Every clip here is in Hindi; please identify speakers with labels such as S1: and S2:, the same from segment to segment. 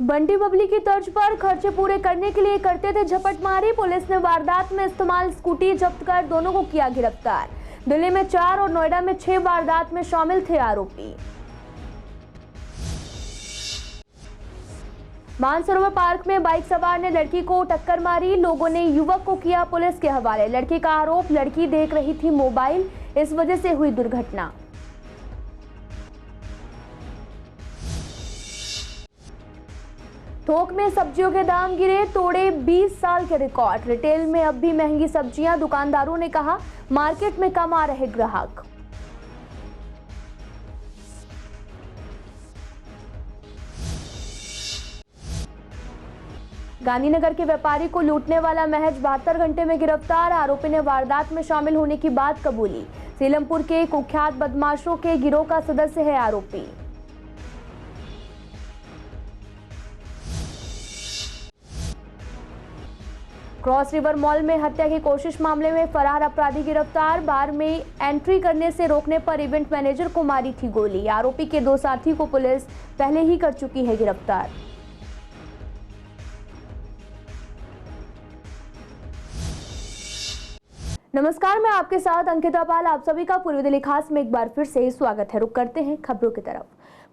S1: बंटी बबली की तर्ज पर खर्चे पूरे करने के लिए करते थे झपटमारी। पुलिस ने वारदात में इस्तेमाल स्कूटी जब्त कर दोनों को किया गिरफ्तार। दिल्ली में 4 और नोएडा में 6 वारदात में शामिल थे आरोपी। मानसरोवर पार्क में बाइक सवार ने लड़की को टक्कर मारी। लोगों ने युवक को किया पुलिस के हवाले। लड़की का आरोप, लड़की देख रही थी मोबाइल, इस वजह से हुई दुर्घटना। थोक में सब्जियों के दाम गिरे, तोड़े 20 साल के रिकॉर्ड। रिटेल में अब भी महंगी सब्जियां, दुकानदारों ने कहा मार्केट में कम आ रहे ग्राहक। गांधीनगर के व्यापारी को लूटने वाला महज 72 घंटे में गिरफ्तार। आरोपी ने वारदात में शामिल होने की बात कबूली। सीलमपुर के कुख्यात बदमाशों के गिरोह का सदस्य है आरोपी। क्रॉस रिवर मॉल में हत्या की कोशिश मामले में फरार अपराधी गिरफ्तार। बार में एंट्री करने से रोकने पर इवेंट मैनेजर को मारी थी गोली। आरोपी के 2 साथी को पुलिस पहले ही कर चुकी है गिरफ्तार। नमस्कार, मैं आपके साथ अंकिता पाल। आप सभी का पूर्वी दिल्ली खास में एक बार फिर से स्वागत है। रुक करते हैं खबरों की तरफ।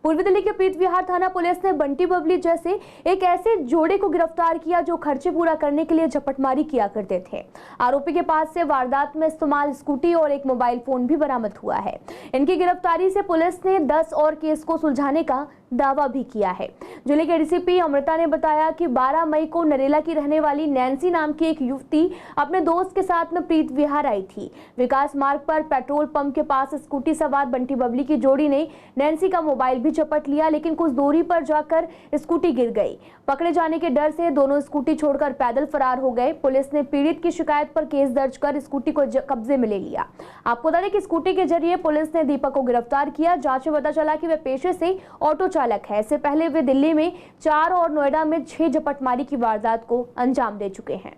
S1: पूर्वी दिल्ली के प्रीत विहार थाना पुलिस ने बंटी बबली जैसे एक ऐसे जोड़े को गिरफ्तार किया जो खर्चे पूरा करने के लिए झपटमारी किया करते थे। आरोपी के पास से वारदात में इस्तेमाल स्कूटी और एक मोबाइल फोन भी बरामद हुआ है। इनकी गिरफ्तारी से पुलिस ने 10 और केस को सुलझाने का दावा भी किया है। जिले के डीसीपी अमृता ने बताया कि 12 मई को नरेला की रहने वाली नैन्सी नाम की एक युवती अपने दोस्त के साथ में प्रीत विहार आई थी। विकास मार्ग पर पेट्रोल पंप के पास स्कूटी सवार बंटी बबली की जोड़ी ने नैन्सी का मोबाइल भी झपट लिया, लेकिन कुछ दूरी पर जाकर स्कूटी गिर गई। पकड़े जाने के डर से दोनों स्कूटी छोड़कर पैदल फरार हो गए। पुलिस ने पीड़ित की शिकायत पर केस दर्ज कर स्कूटी को कब्जे में ले लिया। आपको बता दें कि स्कूटी के जरिए पुलिस ने दीपक को गिरफ्तार किया। जांच में पता चला कि वे पेशे से ऑटो चालक है। इससे पहले वे दिल्ली में 4 और नोएडा में 6 झपटमारी की वारदात को अंजाम दे चुके हैं।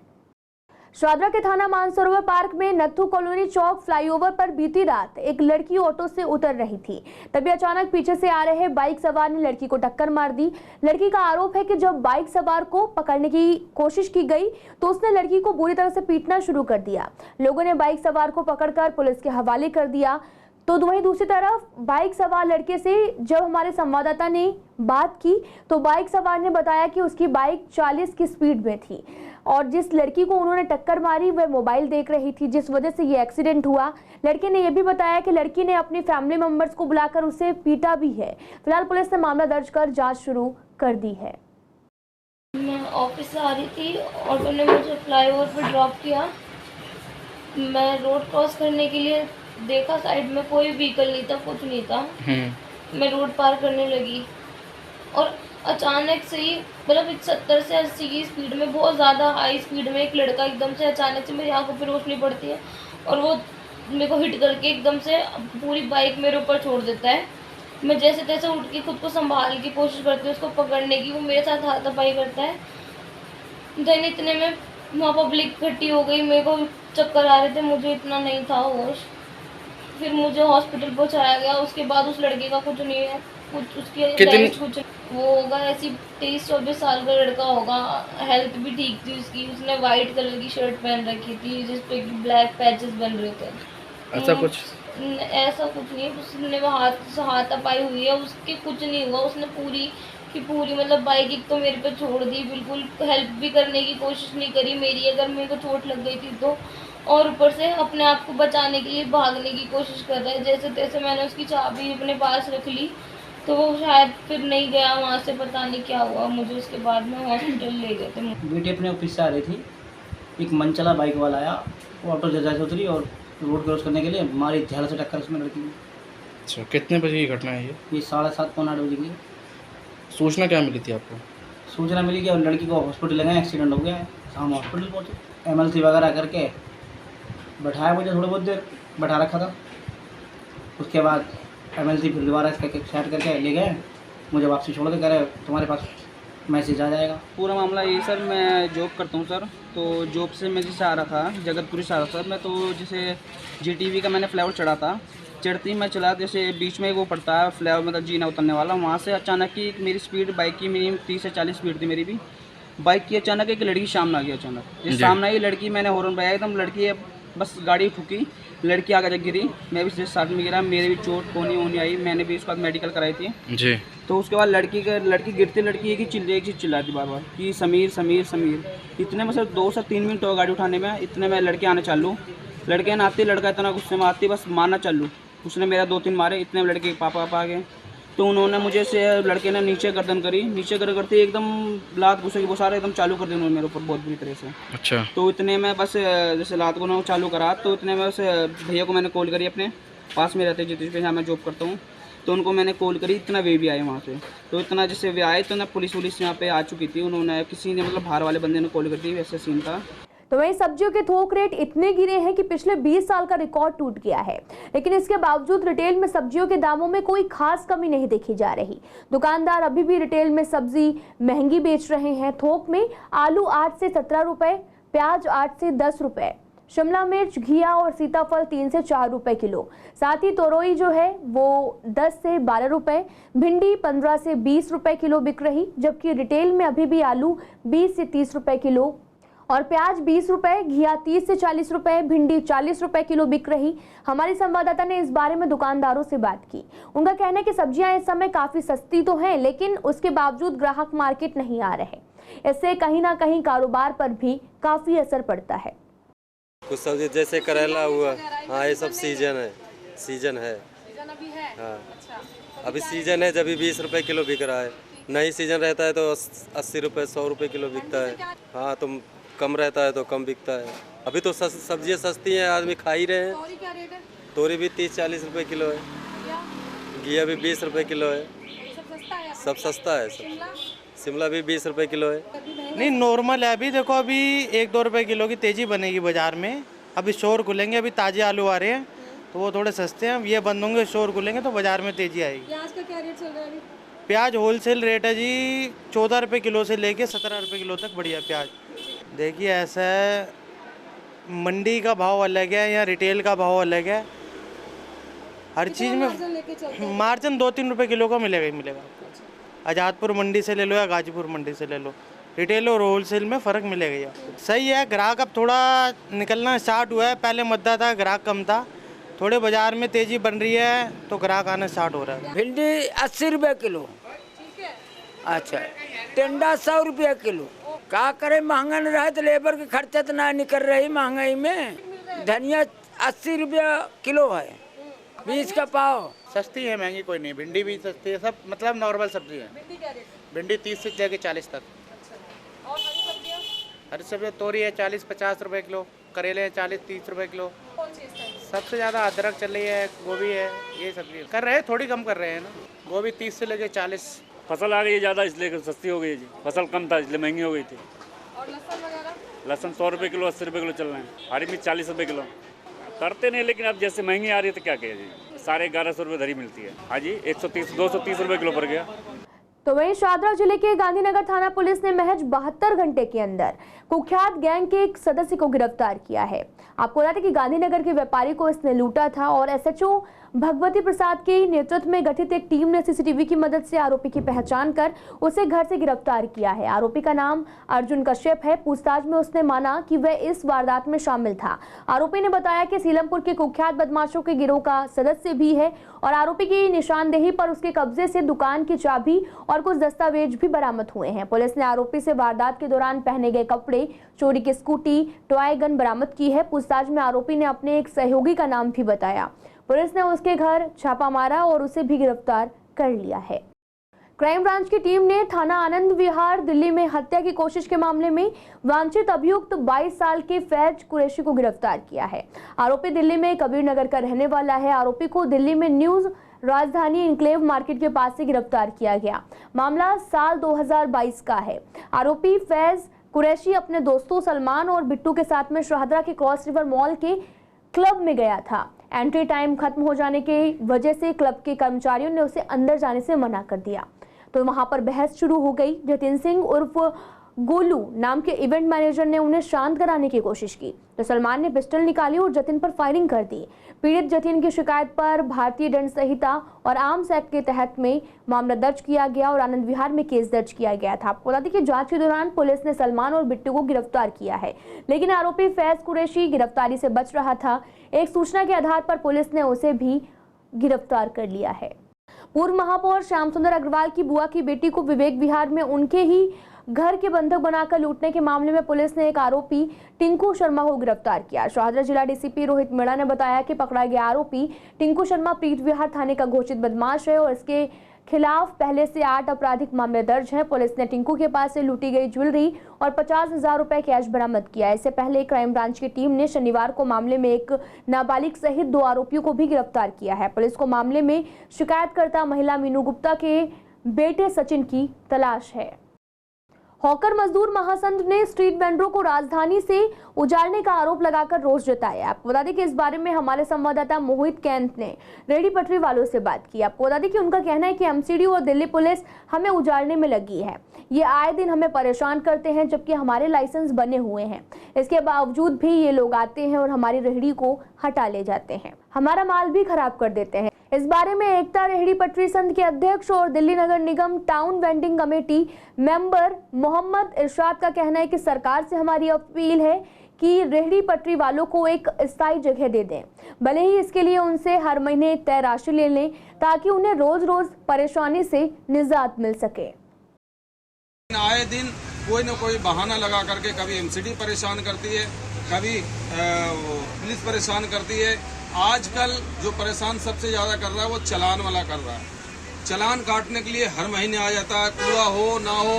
S1: शादरा के थाना मानसरोवर पार्क में नत्थू कॉलोनी चौक फ्लाईओवर पर बीती रात एक लड़की ऑटो से उतर रही थी। तभी अचानक पीछे से आ रहे बाइक सवार ने लड़की को टक्कर मार दी। लड़की का आरोप है कि जब बाइक सवार को पकड़ने की कोशिश की गई तो उसने लड़की को बुरी तरह से पीटना शुरू कर दिया। लोगों ने बाइक सवार को पकड़कर पुलिस के हवाले कर दिया। तो वहीं दूसरी तरफ बाइक सवार लड़के से जब हमारे संवाददाता ने बात की तो बाइक सवार ने बताया कि उसकी बाइक 40 की स्पीड में थी और जिस लड़की को उन्होंने टक्कर मारी वह मोबाइल देख रही थी, जिस वजह से ये एक्सीडेंट हुआ। लड़के ने यह भी बताया कि लड़की ने अपनी फैमिली मेंबर्स को बुलाकर उसे पीटा भी है। फिलहाल पुलिस ने मामला दर्ज कर जांच शुरू कर दी है।
S2: मैं ऑफिस से आ रही थी, ऑटो ने मुझे फ्लाईओवर पर ड्रॉप किया। मैं रोड क्रॉस करने के लिए देखा, साइड में कोई व्हीकल नहीं था, कुछ नहीं था। मैं रोड पार करने लगी और अचानक से ही मतलब 70 से 80 की स्पीड में, बहुत ज़्यादा हाई स्पीड में एक लड़का एकदम से अचानक से मेरी आंखों पर रोशनी पड़ती है और वो मेरे को हिट करके एकदम से पूरी बाइक मेरे ऊपर छोड़ देता है। मैं जैसे तैसे उठ के खुद को संभालने की कोशिश करती हूँ, उसको पकड़ने की। वो मेरे साथ हाथापाई करता है। देन इतने में वहाँ पब्लिक इकट्ठी हो गई, मेरे को चक्कर आ रहे थे, मुझे इतना नहीं था होश। फिर मुझे हॉस्पिटल पहुंचाया गया। उसके बाद उस लड़के का कुछ नहीं है, कुछ उसके कुछ वो होगा, ऐसी 23-24 साल का लड़का होगा। हेल्थ भी ठीक थी उसकी। उसने वाइट कलर की शर्ट पहन रखी थी जिस पे ब्लैक पैचेस बन रहे थे। ऐसा कुछ नहीं, उसने हाथापाई हुई है, उसके कुछ नहीं हुआ। उसने पूरी की पूरी मतलब बाइक एक तो मेरे पे छोड़ दी, बिल्कुल हेल्प भी करने की कोशिश नहीं करी मेरी, अगर मेरे को चोट लग गई थी तो। और ऊपर से अपने आप को बचाने के लिए भागने की कोशिश कर रहा है। जैसे तैसे मैंने उसकी चाबी अपने पास रख ली तो वो शायद फिर नहीं गया वहाँ से, पता नहीं क्या हुआ। मुझे उसके बाद में हॉस्पिटल ले गए थे।
S3: बेटी अपने ऑफिस से आ रही थी, एक मनचला बाइक वाला आया, वो ऑटो जैसे उतरी और रोड क्रॉस करने के लिए मारी ध्यान से टक्कर उसमें लड़की।
S4: अच्छा, कितने बजे की घटना है ये?
S3: 7:30 पौने 8 बजे की।
S4: सूचना क्या मिली थी आपको?
S3: सूचना मिली कि लड़की को हॉस्पिटल ले गए, एक्सीडेंट हो गया है। हम हॉस्पिटल पहुँचे, एमएलसी वगैरह करके बैठाया, मुझे थोड़ी बहुत देर बैठा रखा था। उसके बाद एमएलसी फिर दोबारा साइड करके ले गए, मुझे वापसी छोड़ के कह रहे तुम्हारे पास मैसेज आ जाएगा।
S5: पूरा मामला ये सर, मैं जॉब करता हूँ सर, तो जॉब से मैं जैसे आ रहा था, जगतपुरी से आ रहा था मैं, तो जैसे जीटीवी का मैंने फ्लाईओवर चढ़ा था चढ़ती मैं चला, जैसे बीच में वो पड़ता है फ्लाईओवर, मतलब जीना उतरने वाला, वहाँ से अचानक ही मेरी स्पीड बाइक की मिनिमम 30 से 40 स्पीड थी मेरी भी। बाइक की अचानक एक लड़की सामने आ गई। अचानक जिस सामने आई लड़की, मैंने हॉर्न बजाया एकदम, लड़की बस गाड़ी ठुकी, लड़की आगे तक गिरी, मैं भी जैसे साथ में गिरा, मेरे भी चोट कोनी होनी आई, मैंने भी उसके बाद मेडिकल कराई थी
S4: जी।
S5: तो उसके बाद लड़की गिरते लड़की एक ही चीज़ चिल्लाती बार बार कि समीर समीर समीर। इतने में सिर्फ 2 से 3 मिनट हो गाड़ी उठाने में, इतने में लड़के आने चालू, लड़के ना आते, लड़का इतना गुस्से में आती बस मारना चालू, उसने मेरा 2-3 मारे, इतने में लड़के के पापा आ गए तो उन्होंने मुझे से लड़के ने नीचे गर्दन करी, नीचे करते एकदम लात गुस्से की बोसारे एकदम चालू कर दी उन्होंने मेरे ऊपर बहुत बुरी तरह से।
S4: अच्छा।
S5: तो इतने में बस जैसे लात को उन्होंने चालू करा तो इतने में बस भैया को मैंने कॉल करी, अपने पास में रहते जितने पे जहाँ मैं जॉब करता हूँ, तो उनको मैंने कॉल करी, इतना वे भी आए वहाँ से। तो इतना जैसे वे आए तो ना पुलिस यहाँ पे आ चुकी थी, उन्होंने किसी ने मतलब बाहर वाले बंदे ने कॉल कर दी, वैसे सीन था।
S1: तो वहीं सब्जियों के थोक रेट इतने गिरे हैं कि पिछले 20 साल का रिकॉर्ड टूट गया है, लेकिन इसके बावजूद रिटेल में सब्जियों के दामों में कोई खास कमी नहीं देखी जा रही। दुकानदार अभी भी रिटेल में सब्जी महंगी बेच रहे हैं। थोक में आलू 8 से 17 रुपए, प्याज 8 से 10 रुपए, शिमला मिर्च, घिया और सीताफल 3 से 4 रुपए किलो। साथ ही तोरई जो है वो 10 से 12 रुपए, भिंडी 15 से 20 रुपए किलो बिक रही, जबकि रिटेल में अभी भी आलू 20 से 30 रुपए किलो और प्याज 20 रुपए, घिया 30 से 40 रुपए, भिंडी 40 रुपए किलो बिक रही। हमारी संवाददाता ने इस बारे में दुकानदारों से बात की। उनका कहना है कि सब्जियां इस समय काफी सस्ती तो हैं, लेकिन उसके बावजूद ग्राहक मार्केट नहीं आ रहे। इससे कहीं ना कहीं कारोबार पर भी काफी असर पड़ता है।
S6: कुछ सब्जी जैसे करेला हुआ, हाँ ये सब सीजन है हाँ अभी सीजन है, जब भी 20 रुपए किलो बिक रहा है। नहीं सीजन रहता है तो 80 रुपए 100 रुपए किलो बिकता है। हाँ तो कम रहता है तो कम बिकता है। अभी तो सब्जियाँ सस्ती हैं, आदमी खा ही रहे हैं। तोरी भी 30-40 रुपए किलो है, घिया भी 20 रुपए किलो है, सब सस्ता है। सब शिमला भी 20 रुपए किलो है।
S7: नहीं नॉर्मल है। अभी देखो अभी 1-2 रुपए किलो की तेजी बनेगी बाजार में। अभी स्टोर खुलेंगे, अभी ताजे आलू आ रहे हैं तो वो थोड़े सस्ते हैं। ये बंद होंगे, स्टोर खुलेंगे तो बाजार में तेजी आएगी।
S8: प्याज का क्या रेट चल रहा है अभी?
S7: प्याज होलसेल रेट है जी 14 रुपए किलो से लेके 17 रुपए किलो तक बढ़िया प्याज। देखिए ऐसा है, मंडी का भाव अलग है या रिटेल का भाव अलग है। हर चीज़ में मार्जिन 2-3 रुपए किलो का मिलेगा ही मिलेगा। आज़ादपुर मंडी से ले लो या गाजीपुर मंडी से ले लो, रिटेल और होलसेल में फ़र्क मिलेगा ही आपको। सही है, ग्राहक अब थोड़ा निकलना स्टार्ट हुआ है। पहले मुद्दा था ग्राहक कम था, थोड़े बाजार में तेज़ी बन रही है तो ग्राहक आना स्टार्ट हो रहा है।
S9: भिंडी 80 रुपये किलो। अच्छा, टिंडा 100 रुपये किलो। क्या करे, महंगा नहीं रहा तो लेबर के खर्चा तो ना निकल रही महंगाई में। धनिया 80 रुपये किलो है, 20 का पाव।
S7: सस्ती है, महंगी कोई नहीं। भिंडी भी सस्ती है, सब मतलब नॉर्मल सब्जी है।
S8: भिंडी क्या रेट?
S7: भिंडी 30 से लेके 40 तक।
S8: और हरी सब्जियाँ?
S7: हरी सब्जी तोरी है 40-50 रुपए किलो, करेले हैं 40-30 रुपए किलो।
S8: कौन सी इस टाइम?
S7: सबसे ज़्यादा अदरक चल रही है, गोभी है, ये सब्जी कर रहे हैं, थोड़ी कम कर रहे हैं ना। गोभी 30 से लेके 40।
S10: फसल आ गई है ज़्यादा इसलिए सस्ती हो गई है जी। फसल कम था इसलिए महंगी हो गई थी।
S8: और लहसुन वगैरह?
S10: लहसुन 100 रुपये किलो 80 रुपये किलो चल रहे हैं। हरी मिर्च 40 रुपये किलो। करते नहीं, लेकिन अब जैसे महंगी आ रही है तो क्या कहें जी। 1150 रुपये धरी मिलती है। हाँ जी, 230 रुपये किलो पड़ गया।
S1: तो वहीं शादरा जिले के गांधीनगर थाना पुलिस ने महज 72 घंटे के अंदर कुख्यात गैंग के एक सदस्य को गिरफ्तार किया है। आपको बता दें कि गांधीनगर के व्यापारी को इसने लूटा था और एसएचओ भगवती प्रसाद के नेतृत्व में गठित एक टीम ने सीसीटीवी की मदद से आरोपी की पहचान कर उसे घर से गिरफ्तार किया है। आरोपी का नाम अर्जुन कश्यप है। पूछताछ में उसने माना कि वह इस वारदात में शामिल था। आरोपी ने बताया कि सीलमपुर के कुख्यात बदमाशों के गिरोह का सदस्य भी है और आरोपी की निशानदेही पर उसके कब्जे से दुकान की चाबी और कुछ दस्तावेज भी बरामद हुए हैं। पुलिस ने आरोपी से वारदात के दौरान पहने गए कपड़े, चोरी की स्कूटी, टॉय गन बरामद की है। पूछताछ में आरोपी ने अपने एक सहयोगी का नाम भी बताया। पुलिस ने उसके घर छापा मारा और उसे भी गिरफ्तार कर लिया है। क्राइम ब्रांच की टीम ने थाना आनंद विहार दिल्ली में हत्या की कोशिश के मामले में वांछित अभियुक्त 22 साल के फैज कुरैशी को गिरफ्तार किया है। आरोपी दिल्ली में कबीर नगर का रहने वाला है। आरोपी को दिल्ली में न्यूज राजधानी इनक्लेव मार्केट के पास से गिरफ्तार किया गया। मामला साल 2022 का है। आरोपी फैज कुरैशी अपने दोस्तों सलमान और बिट्टू के साथ में शाहदरा के क्रॉस रिवर मॉल के क्लब में गया था। एंट्री टाइम खत्म हो जाने की वजह से क्लब के कर्मचारियों ने उसे अंदर जाने से मना कर दिया, तो वहां पर बहस शुरू हो गई। जतिन सिंह उर्फ गोलू नाम के इवेंट मैनेजर ने उन्हें शांत कराने की कोशिश की तो सलमान ने पिस्टल निकाली और जतिन पर फायरिंग कर दी। पीड़ित जतिन की शिकायत पर भारतीय दंड संहिता और आर्म्स एक्ट के तहत में मामला दर्ज किया गया और आनंद विहार में केस दर्ज किया गया था। आपको बता दें कि जांच के दौरान पुलिस ने सलमान और बिट्टू को गिरफ्तार किया है, लेकिन आरोपी फैज कुरैशी गिरफ्तारी से बच रहा था। एक सूचना के आधार पर पुलिस ने उसे भी गिरफ्तार कर लिया है। पूर्व महापौर श्याम सुंदर अग्रवाल की बुआ की बेटी को विवेक विहार में उनके ही घर के बंधक बनाकर लूटने के मामले में पुलिस ने एक आरोपी टिंकू शर्मा को गिरफ्तार किया। शाहदरा जिला डीसीपी रोहित मीणा ने बताया कि पकड़ा गया आरोपी टिंकू शर्मा प्रीत विहार थाने का घोषित बदमाश है और इसके खिलाफ पहले से 8 आपराधिक मामले दर्ज हैं। पुलिस ने टिंकू के पास से लूटी गई ज्वेलरी और 50,000 रुपए कैश बरामद किया। इससे पहले क्राइम ब्रांच की टीम ने शनिवार को मामले में एक नाबालिग सहित 2 आरोपियों को भी गिरफ्तार किया है। पुलिस को मामले में शिकायतकर्ता महिला मीनू गुप्ता के बेटे सचिन की तलाश है। हॉकर मजदूर महासंघ ने स्ट्रीट वेंडरों को राजधानी से उजाड़ने का आरोप लगाकर रोष जताया। आपको बता दें कि इस बारे में हमारे संवाददाता मोहित कैंत ने रेहड़ी पटरी वालों से बात की। आपको बता दें कि उनका कहना है कि एमसीडी और दिल्ली पुलिस हमें उजाड़ने में लगी है। ये आए दिन हमें परेशान करते हैं जबकि हमारे लाइसेंस बने हुए हैं। इसके बावजूद भी ये लोग आते हैं और हमारी रेहड़ी को हटा ले जाते हैं, हमारा माल भी खराब कर देते हैं। इस बारे में एकता रेहड़ी पटरी संघ के अध्यक्ष और दिल्ली नगर निगम town vending committee member Mohammad Irshad का कहना है कि सरकार से हमारी अपील है कि रेहड़ी पटरी वालों को एक स्थायी जगह दे दें, भले ही इसके लिए उनसे हर महीने तय राशि ले लें ताकि उन्हें रोज रोज परेशानी से निजात मिल सके।
S11: आए दिन कोई न कोई बहाना लगा करके कभी एमसीडी परेशान करती है, कभी पुलिस परेशान करती है। आजकल जो परेशान सबसे ज़्यादा कर रहा है वो चालान वाला कर रहा है। चालान काटने के लिए हर महीने आ जाता है, कूड़ा हो ना हो।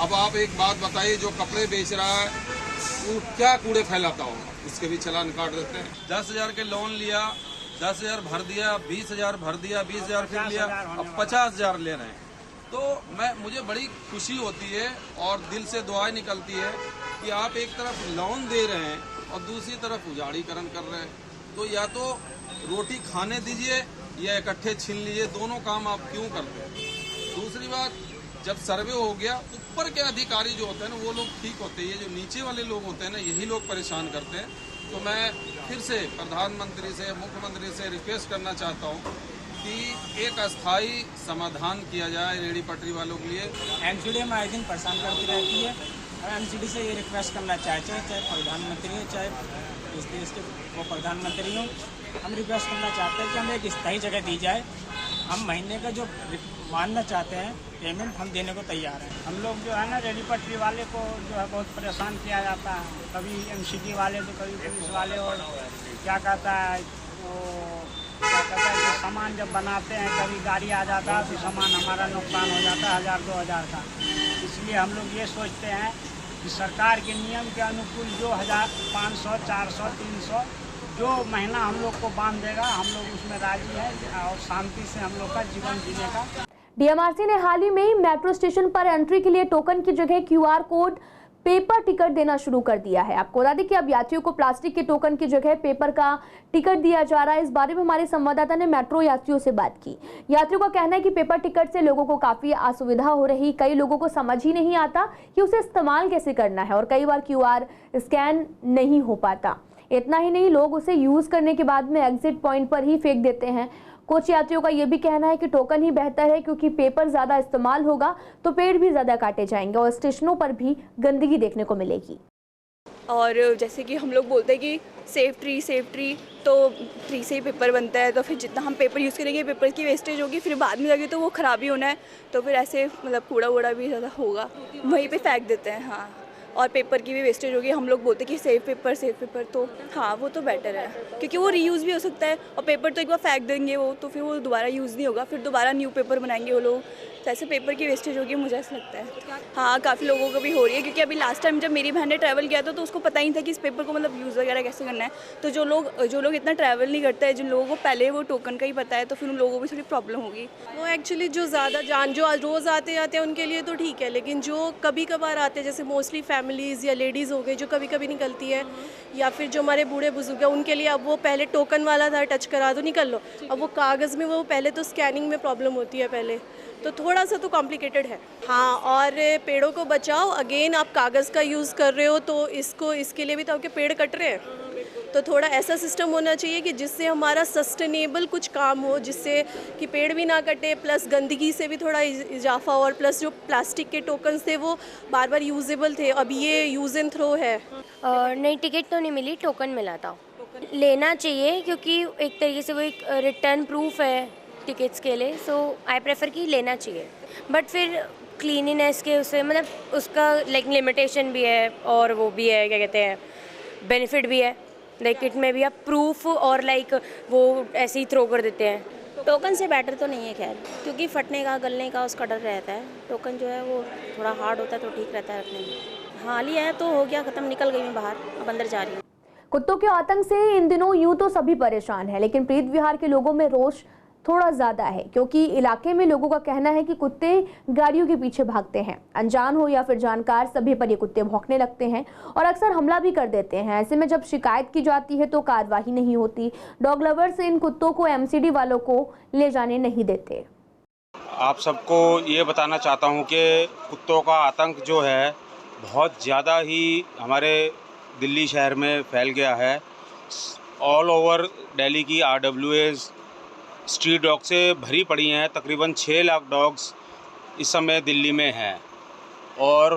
S11: अब आप एक बात बताइए, जो कपड़े बेच रहा है वो क्या कूड़े फैलाता होगा, उसके भी चालान काट देते हैं। 10,000 के लोन लिया, 10,000 भर दिया, 20,000 भर दिया, 20,000 फिर लिया, अब 50,000 ले रहे हैं। तो मुझे बड़ी खुशी होती है और दिल से दुआएं निकलती है कि आप एक तरफ लोन दे रहे हैं और दूसरी तरफ उजाड़ीकरण कर रहे हैं। तो या तो रोटी खाने दीजिए या इकट्ठे छीन लीजिए, दोनों काम आप क्यों करते हैं। दूसरी बात, जब सर्वे हो गया, ऊपर के अधिकारी जो होते हैं ना वो लोग ठीक होते हैं, ये जो नीचे वाले लोग होते हैं ना यही लोग परेशान करते हैं। तो मैं फिर से प्रधानमंत्री से, मुख्यमंत्री से रिक्वेस्ट करना चाहता हूँ कि एक अस्थायी समाधान किया जाए रेहड़ी पटरी वालों के लिए।
S5: एमसीडी में आए दिन परेशान करती रहती है और एमसीडी से ये रिक्वेस्ट करना चाहते हैं, चाहे प्रधानमंत्री हो चाहे इस देश के वो प्रधानमंत्री हो, हम रिक्वेस्ट करना चाहते हैं कि हमें एक स्थायी जगह दी जाए। हम महीने का जो मानना चाहते हैं पेमेंट हम देने को तैयार हैं। हम लोग जो है ना रेहड़ी पटरी वाले को जो है बहुत परेशान किया जाता है, कभी एमसीडी वाले तो कभी पुलिस वाले। और क्या कहता है कि सामान जब बनाते हैं कभी गाड़ी आ जाता है तो सामान हमारा नुकसान हो जाता है 1,000-2,000 का। इसलिए हम लोग ये सोचते हैं कि सरकार के नियम के अनुकूल जो 1,500, 400, 300 जो महीना हम लोग को बांध देगा, हम लोग उसमें राजी हैं और शांति से हम लोग का जीवन जीने का।
S1: डीएमआरसी ने हाल ही में मेट्रो स्टेशन पर एंट्री के लिए टोकन की जगह क्यूआर कोड पेपर टिकट देना शुरू कर दिया है। आपको बता दें कि अब यात्रियों को प्लास्टिक के टोकन की जगह पेपर का टिकट दिया जा रहा है। इस बारे में हमारे संवाददाता ने मेट्रो यात्रियों से बात की। यात्रियों का कहना है कि पेपर टिकट से लोगों को काफी असुविधा हो रही, कई लोगों को समझ ही नहीं आता कि उसे इस्तेमाल कैसे करना है और कई बार क्यूआर स्कैन नहीं हो पाता। इतना ही नहीं, लोग उसे यूज करने के बाद में एग्जिट पॉइंट पर ही फेंक देते हैं। कुछ यात्रियों का यह भी कहना है कि टोकन ही बेहतर है क्योंकि पेपर ज़्यादा इस्तेमाल होगा तो पेड़ भी ज़्यादा काटे जाएंगे और स्टेशनों पर भी गंदगी देखने को मिलेगी।
S12: और जैसे कि हम लोग बोलते हैं कि सेव ट्री, तो ट्री से ही पेपर बनता है, तो फिर जितना हम पेपर यूज़ करेंगे पेपर की वेस्टेज होगी, फिर बाद में जाके तो वो ख़राब ही होना है, तो फिर ऐसे मतलब कूड़ा वूड़ा भी ज़्यादा होगा, वहीं पे फेंक देते हैं। हाँ, और पेपर की भी वेस्टेज होगी। हम लोग बोलते हैं कि सेव पेपर, तो हाँ वो तो बेटर है क्योंकि वो रीयूज़ भी हो सकता है। और पेपर तो एक बार फेंक देंगे वो, तो फिर वो दोबारा यूज़ नहीं होगा, फिर दोबारा न्यू पेपर बनाएंगे वो लोग, तो ऐसे पेपर की वेस्टेज होगी, मुझे ऐसा लगता है। हाँ, काफ़ी लोगों को भी हो रही है क्योंकि अभी लास्ट टाइम जब मेरी बहन ने ट्रैवल किया था तो उसको पता ही था कि इस पेपर को मतलब यूज़ वगैरह कैसे करना है। तो जो लोग इतना ट्रैवल नहीं करते हैं, जिन लोगों को पहले वो टोकन का ही पता है, तो फिर उन लोगों को भी थोड़ी प्रॉब्लम होगी।
S8: वो एक्चुअली जो ज़्यादा जो रोज़ आते हैं उनके लिए तो ठीक है, लेकिन जो कभी कभार आते हैं जैसे मोस्टली फैमिलीज़ या लेडीज़ हो गई जो कभी कभी निकलती है, या फिर जो हमारे बूढ़े बुजुर्ग हैं उनके लिए अब वो पहले टोकन वाला था, टच करा दो निकल लो, अब वो कागज़ में वो पहले तो स्कैनिंग में प्रॉब्लम होती है पहले, तो थोड़ा सा तो कॉम्प्लिकेटेड है। हाँ, और पेड़ों को बचाओ, अगेन आप कागज़ का यूज़ कर रहे हो तो इसके लिए भी तो आपके पेड़ कट रहे हैं। तो थोड़ा ऐसा सिस्टम होना चाहिए कि जिससे हमारा सस्टेनेबल कुछ काम हो, जिससे कि पेड़ भी ना कटे, प्लस गंदगी से भी थोड़ा इजाफा हो, और प्लस जो प्लास्टिक के टोकन्स थे वो बार बार यूजेबल थे, अब ये यूज़ एंड थ्रो है।
S2: नहीं, टिकट तो नहीं मिली, टोकन मिला था। लेना चाहिए क्योंकि एक तरीके से वो एक रिटर्न प्रूफ है टिकट्स के लिए, सो आई प्रेफर कि लेना चाहिए। बट फिर क्लीनिनेस के उससे मतलब उसका लाइक लिमिटेशन भी है और वो भी है, क्या कहते हैं, बेनिफिट भी है। लाइक इट में भी आप प्रूफ और लाइक वो ऐसे ही थ्रो कर देते हैं।
S13: टोकन से बेटर तो नहीं है खैर, क्योंकि फटने का गलने का उसका डर रहता है। टोकन जो है वो थोड़ा हार्ड होता है तो ठीक रहता है रखने में। हाल ही है तो हो गया ख़त्म, निकल गई मैं बाहर, अब अंदर जा रही हूँ।
S1: कुत्तों के आतंक से इन दिनों यूं तो सभी परेशान हैं, लेकिन प्रीत विहार के लोगों में रोष थोड़ा ज़्यादा है, क्योंकि इलाके में लोगों का कहना है कि कुत्ते गाड़ियों के पीछे भागते हैं। अनजान हो या फिर जानकार, सभी पर ये कुत्ते भौंकने लगते हैं और अक्सर हमला भी कर देते हैं। ऐसे में जब शिकायत की जाती है तो कार्रवाई नहीं होती। डॉग लवर्स इन कुत्तों को एमसीडी वालों को ले जाने नहीं देते।
S14: आप सबको ये बताना चाहता हूँ कि कुत्तों का आतंक जो है बहुत ज़्यादा ही हमारे दिल्ली शहर में फैल गया है। ऑल ओवर दिल्ली की RWAs स्ट्रीट डॉग से भरी पड़ी हैं। तकरीबन 6 लाख डॉग्स इस समय दिल्ली में हैं और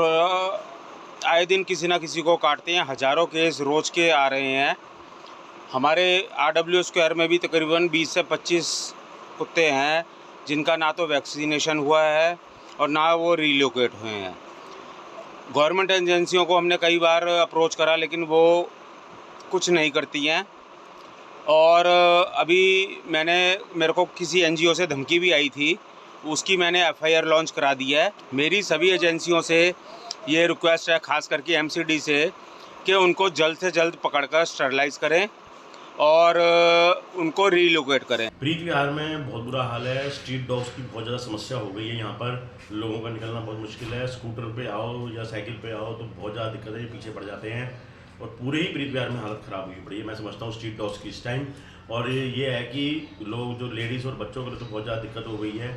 S14: आए दिन किसी ना किसी को काटते हैं। हज़ारों केस रोज़ के आ रहे हैं। हमारे RW स्क्वायर में भी तकरीबन 20 से 25 कुत्ते हैं जिनका ना तो वैक्सीनेशन हुआ है और ना वो रीलोकेट हुए हैं। गवर्नमेंट एजेंसियों को हमने कई बार अप्रोच करा, लेकिन वो कुछ नहीं करती हैं। और अभी मेरे को किसी NGO से धमकी भी आई थी, उसकी मैंने FIR लॉन्च करा दी है। मेरी सभी एजेंसियों से ये रिक्वेस्ट है, ख़ास करके MCD से, कि उनको जल्द से जल्द पकड़कर स्टरलाइज करें और उनको रीलोकेट करें।
S15: प्रीत विहार में बहुत बुरा हाल है। स्ट्रीट डॉग्स की बहुत ज़्यादा समस्या हो गई है। यहाँ पर लोगों का निकलना बहुत मुश्किल है। स्कूटर पे आओ या साइकिल पे आओ तो बहुत ज़्यादा दिक्कत है, पीछे पड़ जाते हैं और पूरे ही प्रीत विहार में हालत ख़राब हुई पड़ी है। मैं समझता हूँ स्ट्रीट डॉग्स की इस टाइम। और ये है कि लोग जो लेडीज़ और बच्चों के लिए तो बहुत ज़्यादा दिक्कत हो गई है।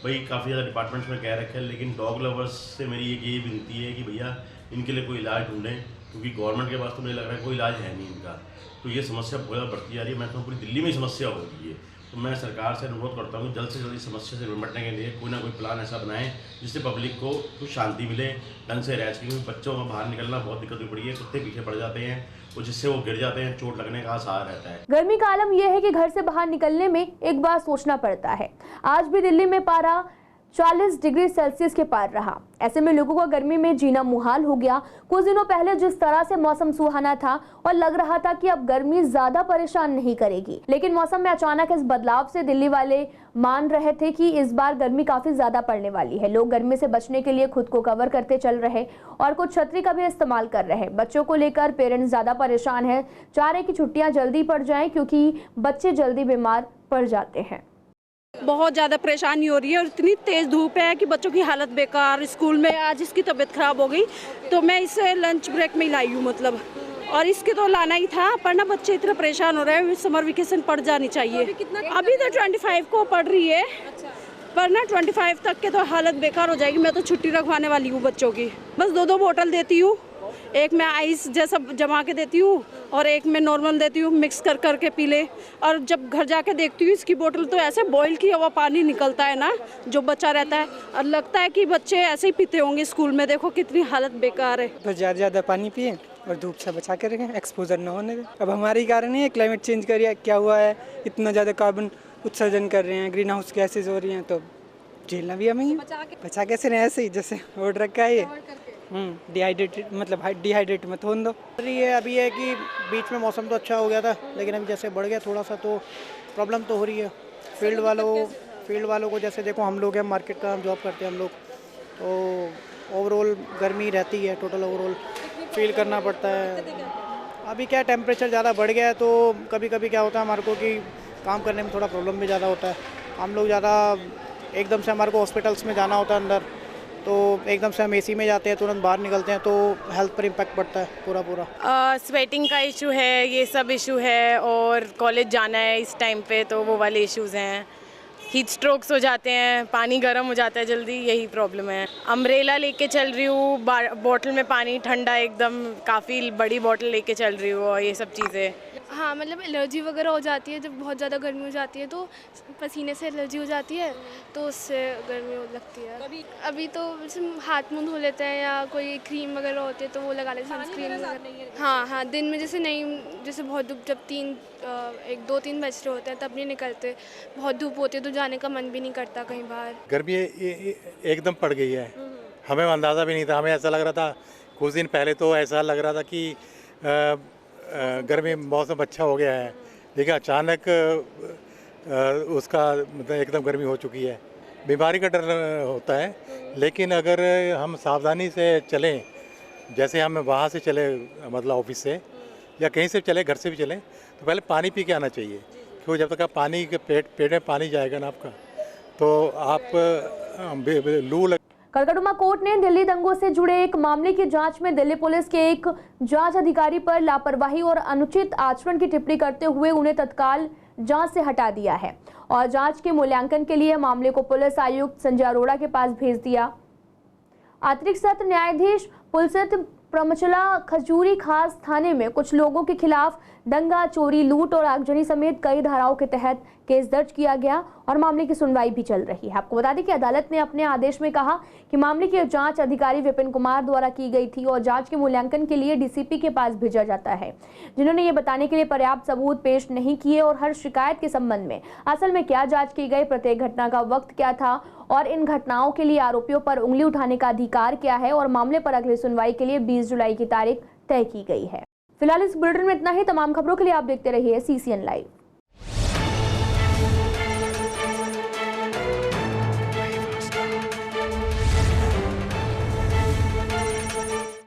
S15: भाई काफ़ी ज़्यादा डिपार्टमेंट्स में कह रखे हैं, लेकिन डॉग लवर्स से मेरी एक ये विनती है कि भैया इनके लिए कोई इलाज ढूंढें, क्योंकि गवर्नमेंट के पास तो मुझे लग रहा है कोई इलाज है नहीं इनका। तो ये समस्या बहुत ज़्यादा बढ़ती जा रही है। मैं तो पूरी दिल्ली में समस्या हो रही है। तो मैं सरकार से अनुरोध करता हूँ जल्द से जल्द इस समस्या से निपटने के लिए कोई ना कोई प्लान ऐसा बनाएं जिससे पब्लिक को कुछ शांति मिले, ढंग से रह सकें। बच्चों को बाहर निकलना बहुत दिक्कत हुई पड़ी है, कुत्ते पीछे पड़ जाते हैं और जिससे वो गिर जाते हैं, चोट लगने का आसार रहता है।
S1: गर्मी का आलम यह है कि घर से बाहर निकलने में एक बार सोचना पड़ता है। आज भी दिल्ली में पारा 40 डिग्री सेल्सियस के पार रहा। ऐसे में लोगों का गर्मी में जीना मुहाल हो गया। कुछ दिनों पहले जिस तरह से मौसम सुहाना था और लग रहा था कि अब गर्मी ज्यादा परेशान नहीं करेगी, लेकिन मौसम में अचानक इस बदलाव से दिल्ली वाले मान रहे थे कि इस बार गर्मी काफी ज्यादा पड़ने वाली है। लोग गर्मी से बचने के लिए खुद को कवर करते चल रहे और कुछ छतरी का भी इस्तेमाल कर रहे। बच्चों को लेकर पेरेंट्स ज्यादा परेशान हैं, चाह रहे कि छुट्टियां जल्दी पड़ जाएं क्योंकि बच्चे जल्दी बीमार पड़ जाते हैं।
S16: बहुत ज़्यादा परेशानी हो रही है और इतनी तेज़ धूप है कि बच्चों की हालत बेकार। स्कूल में आज इसकी तबीयत ख़राब हो गई तो मैं इसे लंच ब्रेक में ही लाई हूँ मतलब, और इसके तो लाना ही था, पर ना बच्चे इतने परेशान हो रहे हैं। समर वेकेशन पड़ जानी चाहिए। अभी तो 25 को पढ़ रही है, पर ना 25 तक के तो हालत बेकार हो जाएगी। मैं तो छुट्टी रखवाने वाली हूँ बच्चों की। बस 2 बोतल देती हूँ, एक मैं आइस जैसा जमा के देती हूँ और एक मैं नॉर्मल देती हूँ, मिक्स कर करके पी ले। और जब घर जाके देखती हूँ इसकी बोतल तो ऐसे बॉयल किया हुआ पानी निकलता है ना जो बचा रहता है, और लगता है कि बच्चे ऐसे ही पीते होंगे स्कूल में। देखो कितनी हालत बेकार है।
S17: बस ज़्यादा पानी पिए और धूप से बचा के रखें, एक्सपोजर न होने दें। अब हमारे कारण ही है, क्लाइमेट चेंज करिए क्या हुआ है, इतना ज़्यादा कार्बन उत्सर्जन कर रहे हैं, ग्रीन हाउस गैसेज हो रही हैं, तो झेलना भी हमें ही। बचा कैसे रहे, ऐसे ही जैसे ओढ़ रखा है ये। डिहाइड्रेटेड मतलब डिहाइड्रेट मत होने दो।
S18: ये अभी है कि बीच में मौसम तो अच्छा हो गया था, लेकिन अभी जैसे बढ़ गया थोड़ा सा तो प्रॉब्लम तो हो रही है। फील्ड वालों को जैसे देखो, हम लोग हैं मार्केट का, हम जॉब करते हैं हम लोग, तो ओवरऑल गर्मी रहती है, टोटल ओवरऑल फील करना पड़ता है। अभी क्या टेम्परेचर ज़्यादा बढ़ गया है तो कभी कभी क्या होता है हमारे को कि काम करने में थोड़ा प्रॉब्लम भी ज़्यादा होता है। हम लोग ज़्यादा एकदम से हमारे को हॉस्पिटल्स में जाना होता है अंदर, तो एकदम से हम AC में जाते हैं, तुरंत बाहर निकलते हैं तो हेल्थ पर इम्पैक्ट पड़ता है पूरा।
S19: स्वेटिंग का इशू है, ये सब इशू है, और कॉलेज जाना है इस टाइम पे तो वो वाले इश्यूज़ हैं। हीट स्ट्रोक्स हो जाते हैं, पानी गर्म हो जाता है जल्दी, यही प्रॉब्लम है। अम्ब्रेला लेके चल रही हूँ, बोतल में पानी ठंडा एकदम, काफ़ी बड़ी बोतल लेके चल रही हूँ और ये सब चीज़ें।
S20: हाँ, मतलब एलर्जी वगैरह हो जाती है, जब बहुत ज़्यादा गर्मी हो जाती है तो पसीने से एलर्जी हो जाती है, तो उससे गर्मी लगती है। अभी तो हाथ मुंह धो लेते हैं या कोई क्रीम वगैरह होती है तो वो लगा लेते हैं, सनस्क्रीन। हाँ, दिन में जैसे बहुत धूप, जब 2-3 बज रहे होते हैं तब नहीं निकलते, बहुत धूप होती है तो जाने का मन भी नहीं करता कहीं बाहर।
S21: गर्मी एकदम पड़ गई है, हमें अंदाज़ा भी नहीं था। हमें ऐसा लग रहा था कुछ दिन पहले, तो ऐसा लग रहा था कि गर्मी मौसम अच्छा हो गया है, लेकिन अचानक उसका मतलब एकदम गर्मी हो चुकी है। बीमारी का डर होता है, लेकिन अगर हम सावधानी से चलें, जैसे हम वहाँ से चले मतलब ऑफिस से या कहीं से चले, घर से भी चलें, तो पहले पानी पी के आना चाहिए, क्योंकि जब तक आप पानी के पेट में पानी जाएगा ना आपका, तो आप लू लग।
S1: कलकत्ता कोर्ट ने दिल्ली दंगों से जुड़े एक मामले की जांच में दिल्ली पुलिस के एक जांच अधिकारी पर लापरवाही और अनुचित आचरण की टिप्पणी करते हुए उन्हें तत्काल जांच से हटा दिया है और जांच के मूल्यांकन के लिए मामले को पुलिस आयुक्त संजय अरोड़ा के पास भेज दिया। अतिरिक्त सत्र न्यायाधीश पुलसित प्रमचला खजूरी खास थाने में कुछ लोगों के खिलाफ दंगा, चोरी, लूट और आगजनी समेत कई धाराओं के तहत केस दर्ज किया गया और मामले की सुनवाई भी चल रही है। आपको बता दें कि अदालत ने अपने आदेश में कहा कि मामले की जांच अधिकारी विपिन कुमार द्वारा की गई थी और जांच के मूल्यांकन के लिए डीसीपी के पास भेजा जाता है, जिन्होंने ये बताने के लिए पर्याप्त सबूत पेश नहीं किए और हर शिकायत के संबंध में असल में क्या जाँच की गई, प्रत्येक घटना का वक्त क्या था और इन घटनाओं के लिए आरोपियों पर उंगली उठाने का अधिकार क्या है और मामले पर अगली सुनवाई के लिए 20 जुलाई की तारीख तय की गई है। फिलहाल इस बुलेटिन में इतना ही। तमाम खबरों के लिए आप देखते रहिए CCN लाइव।